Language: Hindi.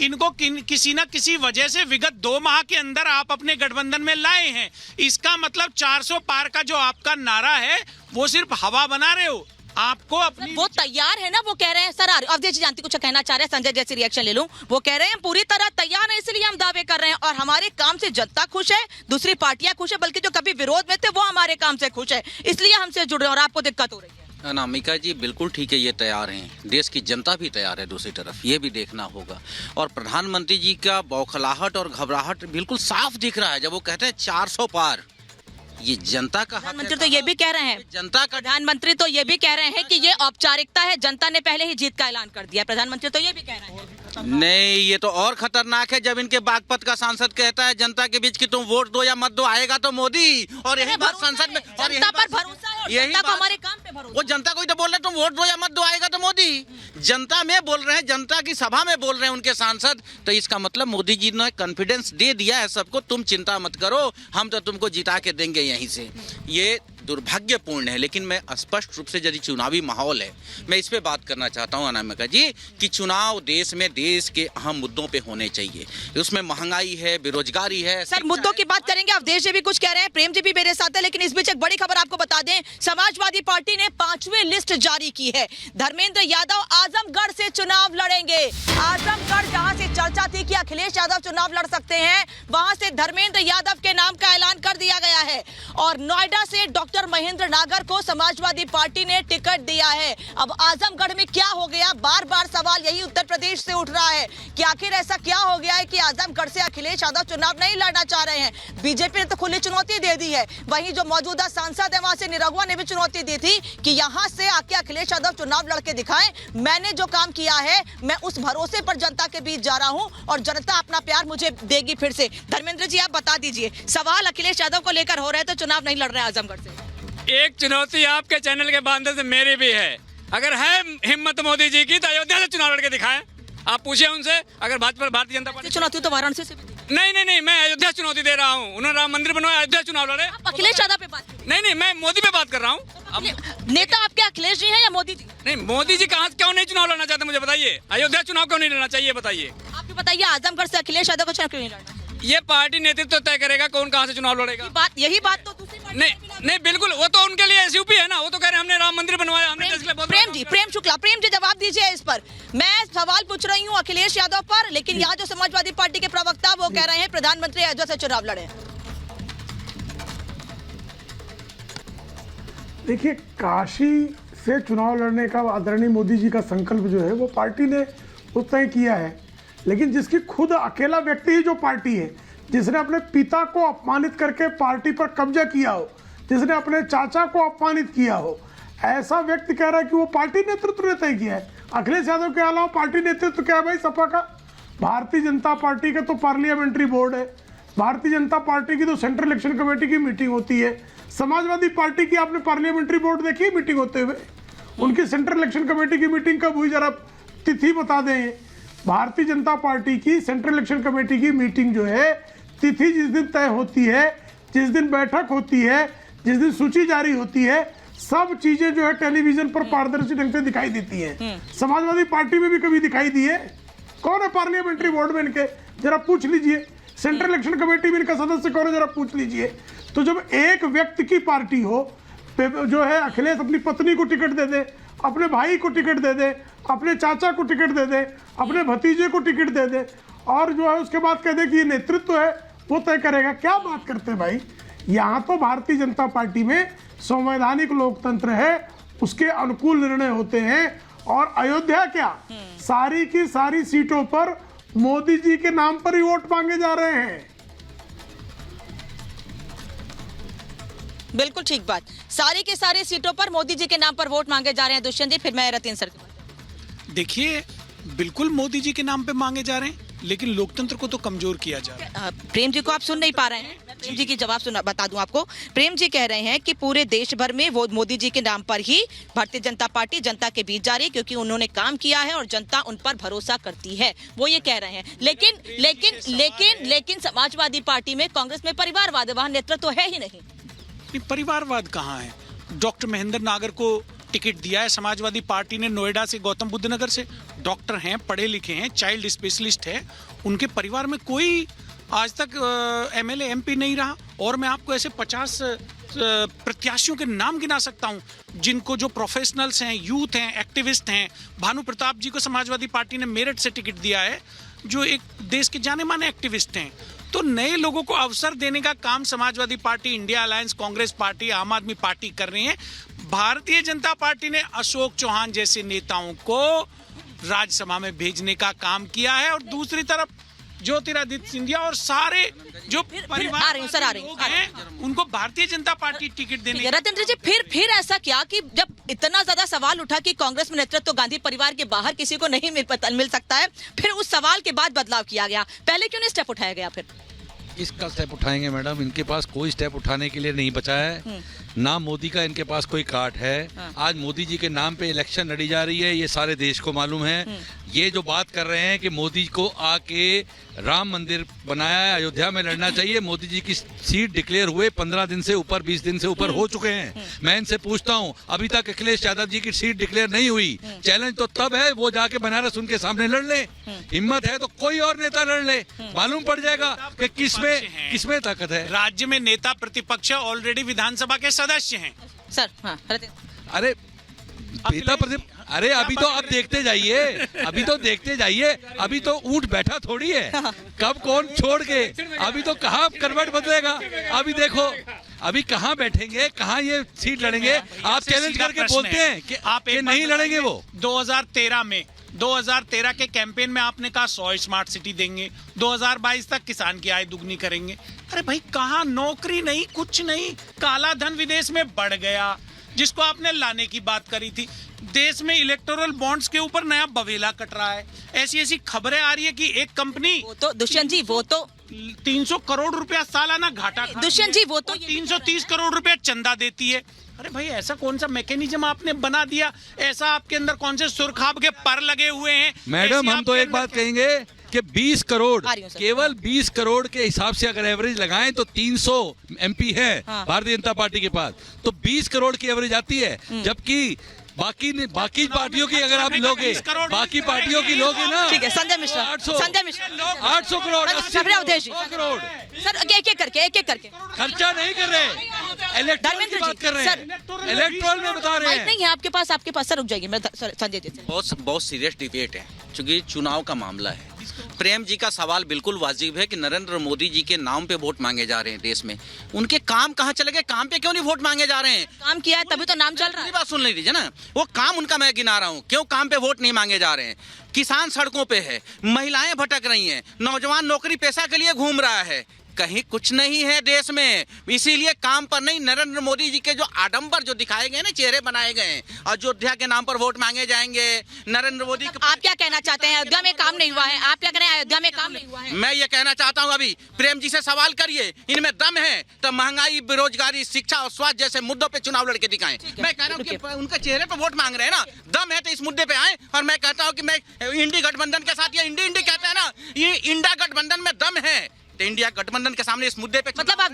इनको किसी न किसी वजह से विगत 2 माह के अंदर आप अपने गठबंधन में लाए हैं। इसका मतलब 400 पार का जो आपका नारा है वो सिर्फ हवा बना रहे हो। आपको अपनी वो तैयार है ना, वो कह रहे हैं सर अवधेश जी जानती कुछ कहना चाह रहे हैं, संजय जैसी रिएक्शन ले लूं। वो कह रहे हैं पूरी तरह तैयार है, इसलिए हम दावे कर रहे हैं और हमारे काम से जनता खुश है, दूसरी पार्टियां खुश है, बल्कि जो कभी विरोध में थे वो हमारे काम से खुश है, इसलिए हमसे जुड़ रहे हैं और आपको दिक्कत हो रही है। अनामिका जी बिल्कुल ठीक है, ये तैयार हैं, देश की जनता भी तैयार है, दूसरी तरफ ये भी देखना होगा। और प्रधानमंत्री जी का बौखलाहट और घबराहट बिल्कुल साफ दिख रहा है जब वो कहते हैं 400 पार। ये जनता का प्रधानमंत्री तो ये भी कह रहे हैं, जनता का प्रधानमंत्री तो ये भी कह रहे हैं कि ये औपचारिकता है, जनता ने पहले ही जीत का ऐलान कर दिया। प्रधानमंत्री तो ये भी कह रहे हैं। नहीं, ये तो और खतरनाक है जब इनके बागपत का सांसद कहता है जनता के बीच कि तुम वोट दो या मत दो, आएगा तो मोदी। और यही बात संसद में, और जनता पर भरोसा है और जनता को हमारे काम पे भरोसा। वो जनता को ही तो बोल रहे तुम वोट दो या मत दो, आएगा तो मोदी। जनता में बोल रहे हैं, जनता की सभा में बोल रहे हैं उनके सांसद। तो इसका मतलब मोदी जी ने कॉन्फिडेंस दे दिया है सबको, तुम चिंता मत करो, हम तो तुमको जिता के देंगे यहीं से। ये दुर्भाग्यपूर्ण है। लेकिन मैं स्पष्ट रूप से यदि चुनावी माहौल है, मैं इस पे बात करना चाहता हूं अनामिका जी कि चुनाव देश में देश के अहम मुद्दों पे होने चाहिए। उसमें महंगाई है, बेरोजगारी है। सर मुद्दों की बात करेंगे, अवधेश जी भी कुछ कह रहे हैं, प्रेम जी भी मेरे साथ है, लेकिन इस बीच एक बड़ी खबर आपको बता दें, समाजवादी पार्टी ने 5वीं लिस्ट जारी की है। धर्मेंद्र यादव आजमगढ़ से चुनाव लड़ेंगे। आजमगढ़ जहां से चर्चा थी कि अखिलेश यादव चुनाव लड़ सकते हैं, वहां से धर्मेंद्र यादव के नाम का ऐलान कर दिया गया है। और नोएडा से डॉक्टर महेंद्र नागर को समाजवादी पार्टी ने टिकट दिया है। अब आजमगढ़ में क्या हो गया, बार बार सवाल यही उत्तर प्रदेश से उठ रहा है कि आखिर ऐसा क्या हो गया है कि आजमगढ़ से अखिलेश यादव चुनाव नहीं लड़ना चाह रहे हैं। बीजेपी ने तो खुली चुनौती दे दी है, वहीं जो मौजूदा सांसद है वहां से निरहुआ ने भी चुनौती दी थी कि यहां से आके अखिलेश यादव चुनाव लड़के दिखाएं। मैंने जो काम किया है मैं उस भरोसे पर जनता के बीच जा रहा हूं और जनता अपना प्यार मुझे देगी फिर से। धर्मेंद्र जी आप बता दीजिए, सवाल अखिलेश यादव को लेकर हो रहे तो चुनाव नहीं लड़ रहे आजमगढ़ से। एक चुनौती आपके चैनल के बांधे से मेरी भी है, अगर है हिम्मत मोदी जी की तो अयोध्या से चुनाव लड़के दिखाएं। आप पूछिए उनसे, अगर भाजपा भारतीय जनता पार्टी चुनौती तो वाराणसी से भी नहीं, मैं अयोध्या चुनौती दे रहा हूँ। उन्होंने राम मंदिर बनवाया, अयोध्या चुनाव लड़े। अखिलेश यादव पे बात नहीं, मैं मोदी पे बात कर रहा हूँ। नेता आपके अखिलेश जी हैं या मोदी जी? नहीं, मोदी जी कहाँ क्यों नहीं चुनाव लड़ना चाहते मुझे बताइए, अयोध्या चुनाव क्यों नहीं लड़ना चाहिए बताइए। आप भी बताइए, आजमगढ़ से अखिलेश यादव को चुनाव क्यों नहीं लड़ना? ये पार्टी नेतृत्व तय करेगा कौन कहाँ से चुनाव लड़ेगा। यही बात तो दूसरी नहीं बिल्कुल, वो तो उनके लिए एसयूपी है ना, वो तो कह रहे हैं हमने राम मंदिर बनवाया, हमने देश के लिए बहुत। प्रेम शुक्ला, प्रेम जी जवाब दीजिए इस पर। मैं सवाल पूछ रही हूँ अखिलेश यादव पर, लेकिन यहाँ जो समाजवादी पार्टी के प्रवक्ता वो कह रहे हैं प्रधानमंत्री अयोध्या से चुनाव लड़े। देखिए, काशी से चुनाव लड़ने का आदरणीय मोदी जी का संकल्प जो है वो पार्टी ने उस तय किया है, लेकिन जिसकी खुद अकेला व्यक्ति ही जो पार्टी है, जिसने अपने पिता को अपमानित करके पार्टी पर कब्जा किया हो, जिसने अपने चाचा को अपमानित किया हो, ऐसा व्यक्ति कह रहा है कि वो पार्टी नेतृत्व ने तय किया है। अखिलेश यादव के अलावा पार्टी नेतृत्व क्या है भाई सपा का? भारतीय जनता पार्टी का तो पार्लियामेंट्री बोर्ड है, भारतीय जनता पार्टी की तो सेंट्रल इलेक्शन कमेटी की मीटिंग होती है, समाजवादी पार्टी की आपने पार्लियामेंट्री बोर्ड देखी है मीटिंग होते हुए? उनकी सेंट्रल इलेक्शन कमेटी की मीटिंग कब हुई, जरा तिथि बता दें। भारतीय जनता पार्टी की सेंट्रल इलेक्शन कमेटी की मीटिंग जो है, तिथि जिस दिन तय होती है, जिस दिन बैठक होती है, जिस दिन सूची जारी होती है, सब चीजें जो है टेलीविजन पर पारदर्शी ढंग से दिखाई देती हैं। समाजवादी पार्टी में भी कभी दिखाई दी है? कौन है पार्लियामेंट्री बोर्ड में इनके, जरा पूछ लीजिए। सेंट्रल इलेक्शन कमेटी में इनका सदस्य कौन है, जरा पूछ लीजिए। तो जब एक व्यक्ति की पार्टी हो, जो है अखिलेश अपनी पत्नी को टिकट दे दे, अपने भाई को टिकट दे दे, अपने चाचा को टिकट दे दे, अपने भतीजे को टिकट दे दे, और जो है उसके बाद कह दे कि ये नेतृत्व है वो तय करेगा। क्या बात करते हैं भाई? यहाँ तो भारतीय जनता पार्टी में संवैधानिक लोकतंत्र है, उसके अनुकूल निर्णय होते हैं। और अयोध्या क्या, सारी की सारी सीटों पर मोदी जी के नाम पर ही वोट मांगे जा रहे हैं। बिल्कुल ठीक बात, सारी की सारी सीटों पर मोदी जी के नाम पर वोट मांगे जा रहे हैं। दुष्यंत जी, फिर मैं रतीन सर के पास। देखिए, बिल्कुल मोदी जी के नाम पे मांगे जा रहे हैं, लेकिन लोकतंत्र को तो कमजोर किया जा रहा है। प्रेम जी को आप सुन नहीं पा रहे हैं, प्रेम जी की जवाब सुना बता दूं आपको। प्रेम जी कह रहे हैं कि पूरे देश भर में वो मोदी जी के नाम पर ही भारतीय जनता पार्टी जनता के बीच जा रही है, क्योंकि उन्होंने काम किया है और जनता उन पर भरोसा करती है, वो ये कह रहे हैं। लेकिन समाजवादी पार्टी में, कांग्रेस में परिवारवाद है, वहां नेतृत्व तो है ही नहीं। परिवारवाद कहाँ है? डॉक्टर महेंद्र नागर को टिकट दिया है समाजवादी पार्टी ने नोएडा से, गौतम बुद्ध नगर से। डॉक्टर हैं, पढ़े लिखे हैं, चाइल्ड स्पेशलिस्ट है, उनके परिवार में कोई आज तक एमएलए एमपी नहीं रहा। और मैं आपको ऐसे 50 प्रत्याशियों के नाम गिना सकता हूं जिनको, जो प्रोफेशनल्स हैं, यूथ हैं, एक्टिविस्ट हैं। भानु प्रताप जी को समाजवादी पार्टी ने मेरठ से टिकट दिया है, जो एक देश के जाने माने एक्टिविस्ट हैं। तो नए लोगों को अवसर देने का काम Samajwadi party, India alliance, Congress party, आम आदमी पार्टी कर रही है। भारतीय जनता पार्टी ने अशोक चौहान जैसे नेताओं को राज्यसभा में भेजने का काम किया है, और दूसरी तरफ ज्योतिरादित्य सिंधिया और सारे जो परिवार आ रहे हैं, सर, आ रहे हैं, लोग हैं, उनको भारतीय जनता पार्टी टिकट देने। रतन जी, फिर ऐसा क्या कि जब इतना ज्यादा सवाल उठा कि कांग्रेस में नेतृत्व तो गांधी परिवार के बाहर किसी को नहीं मिल सकता है, फिर उस सवाल के बाद बदलाव किया गया, पहले क्यों नहीं स्टेप उठाया गया? फिर इसका स्टेप उठाएंगे मैडम, इनके पास कोई स्टेप उठाने के लिए नहीं बचा है। ना मोदी का इनके पास कोई कार्ड है। आज मोदी जी के नाम पे इलेक्शन लड़ी जा रही है, ये सारे देश को मालूम है। ये जो बात कर रहे हैं कि मोदी को आके राम मंदिर बनाया है, अयोध्या में लड़ना चाहिए, मोदी जी की सीट डिक्लेयर हुए 15 दिन से ऊपर, 20 दिन से ऊपर हो चुके हैं। मैं इनसे पूछता हूं, अभी तक अखिलेश यादव जी की सीट डिक्लेयर नहीं हुई। चैलेंज तो तब है वो जाके बनारस उनके सामने लड़ ले। हिम्मत है तो कोई और नेता लड़ ले, मालूम पड़ जाएगा कि किसमें ताकत है। राज्य में नेता प्रतिपक्ष ऑलरेडी विधानसभा के सदस्य हैं सर। हाँ, अरे नेता अरे अभी तो आप देखते जाइए, अभी तो ऊंट बैठा थोड़ी है, कब कौन छोड़ के, अभी तो कहाँ करवट बदलेगा। अभी देखो, अभी कहाँ बैठेंगे, कहाँ ये सीट लड़ेंगे। आप चैलेंज करके बोलते हैं कि आप नहीं लड़ेंगे। वो 2013 के कैंपेन में आपने कहा 100 स्मार्ट सिटी देंगे, 2022 तक किसान की आय दुगनी करेंगे। अरे भाई, कहाँ नौकरी नहीं, कुछ नहीं, काला धन विदेश में बढ़ गया, जिसको आपने लाने की बात करी थी। देश में इलेक्टोरल बॉन्ड्स के ऊपर नया बवेला कट रहा है। ऐसी खबरें आ रही है कि एक कंपनी, वो तो दुष्यंत जी, वो तो 300 करोड़ रुपया सालाना घाटा, दुष्यंत जी, वो तो 330 करोड़ रुपया चंदा देती है। अरे भाई, ऐसा कौन सा मैकेनिज्म आपने बना दिया? ऐसा आपके अंदर कौन से सुरखाब के पर लगे हुए हैं? मैडम, हम तो एक बात कहेंगे कि 20 करोड़, केवल 20 करोड़ के हिसाब से अगर एवरेज लगाएं तो 300 एमपी है भारतीय जनता पार्टी के पास, तो 20 करोड़ की एवरेज आती है। जबकि बाकी पार्टियों की अगर आप लोगे, बाकी पार्टियों की लोगे ना, ठीक है। संजय मिश्रा, 800 करोड़, 80 करोड़ सर, एक एक करके खर्चा नहीं कर रहे, इलेक्ट्रॉल की बात कर रहे हैं, इलेक्ट्रॉल में बता रहे हैं। नहीं है आपके पास सर, रुक जाइए, मैं संजय जी से। बहुत सीरियस डिबेट है, क्योंकि चुनाव का मामला है। प्रेम जी का सवाल बिल्कुल वाजिब है कि नरेंद्र मोदी जी के नाम पे वोट मांगे जा रहे हैं देश में। उनके काम कहाँ चले गए? काम पे क्यों नहीं वोट मांगे जा रहे हैं? काम किया है तभी तो नाम चल रहा है। बात सुन लीजिए ना, वो काम उनका मैं गिना रहा हूँ, क्यों काम पे वोट नहीं मांगे जा रहे हैं। किसान सड़कों पे है, महिलाएं भटक रही हैं, नौजवान नौकरी पेशा के लिए घूम रहा है, कहीं कुछ नहीं है देश में। इसीलिए काम पर नहीं, नरेंद्र मोदी जी के जो आडंबर जो दिखाए गए ना, चेहरे बनाए गए हैं, अयोध्या के नाम पर वोट मांगे जाएंगे। नरेंद्र मोदी आप क्या कहना चाहते हैं? अयोध्या में काम नहीं हुआ है, आप क्या कह रहे हैं? अयोध्या में काम नहीं हुआ है। मैं ये कहना चाहता हूँ, अभी प्रेम जी से सवाल करिए, इनमें दम है तो महंगाई, बेरोजगारी, शिक्षा और स्वास्थ्य जैसे मुद्दों पे चुनाव लड़के दिखाएं। मैं कह रहा हूँ कि उनके चेहरे पे वोट मांग रहे हैं ना, दम है तो इस मुद्दे पे आए। और मैं कहता हूँ कि मैं इंडी गठबंधन के साथ, ये इंडी कहते हैं ना, ये इंडा गठबंधन में दम है, तो इंडिया गठबंधन के सामने इस मुद्दे पे मतलब आप